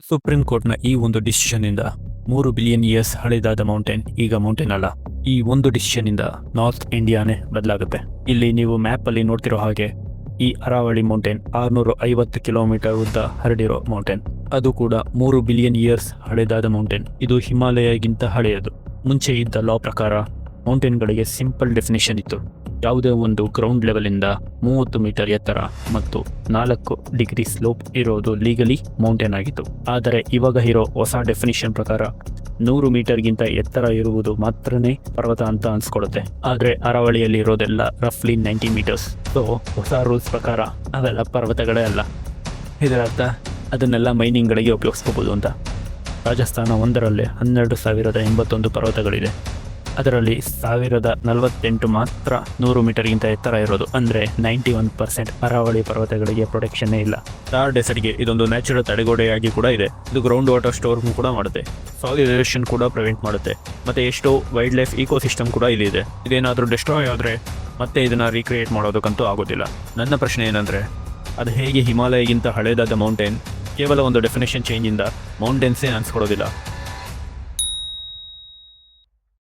Supreme ಕೋರ್ಟ್ನ ಈ ಒಂದು ಡಿಸಿಷನ್ ಇಂದ 3 ಬಿಲಿಯನ್ ಇಯರ್ಸ್ ಹಳೆದಾದ ಮೌಂಟೇನ್ ಈಗ ಮೌಂಟೇನ್ ಅಲ್ಲ. ಈ ಒಂದು ಡಿಸಿಷನ್ ಇಂದ ನಾರ್ತ್ ಇಂಡಿಯಾನೇ ಬದಲಾಗುತ್ತೆ. ಇಲ್ಲಿ ನೀವು ಮ್ಯಾಪ್ ಅಲ್ಲಿ ನೋಡ್ತಿರೋ ಹಾಗೆ ಈ ಅರಾವಳಿ ಮೌಂಟೇನ್ 650 ಕಿಲೋಮೀಟರ್ ಉದ್ದ ಹರಡಿರೋ ಮೌಂಟೇನ್. ಅದು ಕೂಡ 3 ಬಿಲಿಯನ್ ಇಯರ್ಸ್ ಹಳೆದಾದ ಮೌಂಟೇನ್. ಇದು ಹಿಮಾಲಯಗಿಂತ ಹಳೆಯದು. ಮುಂಚೆ ಇದ್ದ ಲಾ ಪ್ರಕಾರ ಮೌಂಟೇನ್ಗಳಿಗೆ ಸಿಂಪಲ್ ಡೆಫಿನೇಷನ್ ಇತ್ತು. ಯಾವುದೇ ಒಂದು ಗ್ರೌಂಡ್ ಲೆವೆಲ್ ಇಂದ 30 ಮೀಟರ್ ಎತ್ತರ ಮತ್ತು 4 ಡಿಗ್ರಿ ಸ್ಲೋಪ್ ಇರೋದು ಲೀಗಲಿ ಮೌಂಟೇನ್ ಆಗಿತ್ತು. ಆದರೆ ಇವಾಗ ಇರೋ ಹೊಸ ಡೆಫಿನೇಷನ್ ಪ್ರಕಾರ 100 ಮೀಟರ್ಗಿಂತ ಎತ್ತರ ಇರುವುದು ಮಾತ್ರನೇ ಪರ್ವತ ಅಂತ ಅನ್ಸ್ಕೊಳ್ಳುತ್ತೆ. ಆದ್ರೆ ಅರಾವಳಿಯಲ್ಲಿ ಇರೋದೆಲ್ಲ ರಫ್ಲಿ 90 ಮೀಟರ್ಸ್. ಸೊ ಹೊಸ ರೂಲ್ಸ್ ಪ್ರಕಾರ ಅವೆಲ್ಲ ಪರ್ವತಗಳೇ ಅಲ್ಲ. ಇದರರ್ಥ ಅದನ್ನೆಲ್ಲ ಮೈನಿಂಗ್ಗಳಿಗೆ ಉಪಯೋಗಿಸ್ಕೋಬೋದು ಅಂತ. ರಾಜಸ್ಥಾನ ಒಂದರಲ್ಲೇ 12,081 ಪರ್ವತಗಳಿದೆ. ಅದರಲ್ಲಿ 1048 ಮಾತ್ರ 100 ಮೀಟರ್ಗಿಂತ ಎತ್ತರ ಇರೋದು. ಅಂದರೆ 91% ಅರಾವಳಿ ಪರ್ವತಗಳಿಗೆ ಪ್ರೊಟೆಕ್ಷನ್ನೇ ಇಲ್ಲ. ಥಾರ್ ಡೆಸರ್ಟ್ಗೆ ಇದೊಂದು ನ್ಯಾಚುರಲ್ ತಡೆಗೋಡೆಯಾಗಿ ಕೂಡ ಇದೆ. ಇದು ಗ್ರೌಂಡ್ ವಾಟರ್ ಸ್ಟೋರ್ ಕೂಡ ಮಾಡುತ್ತೆ, ಸಾಯಿಲ್ ಎರೋಷನ್ ಕೂಡ ಪ್ರಿವೆಂಟ್ ಮಾಡುತ್ತೆ, ಮತ್ತೆ ಎಷ್ಟೋ ವೈಲ್ಡ್ ಲೈಫ್ ಇಕೋಸಿಸ್ಟಮ್ ಕೂಡ ಇಲ್ಲಿ ಇದೆ. ಇದೇನಾದರೂ ಡಿಸ್ಟ್ರಾಯ್ ಆದರೆ ಮತ್ತೆ ಇದನ್ನ ರೀಕ್ರಿಯೇಟ್ ಮಾಡೋದಕ್ಕಂತೂ ಆಗೋದಿಲ್ಲ. ನನ್ನ ಪ್ರಶ್ನೆ ಏನಂದರೆ, ಅದು ಹೇಗೆ ಹಿಮಾಲಯಗಿಂತ ಹಳೇದಾದ ಮೌಂಟೇನ್ ಕೇವಲ ಒಂದು ಡೆಫಿನೇಷನ್ ಚೇಂಜಿಂದ ಮೌಂಟೇನ್ಸೇ ಅನ್ಸ್ಕೊಡೋದಿಲ್ಲ?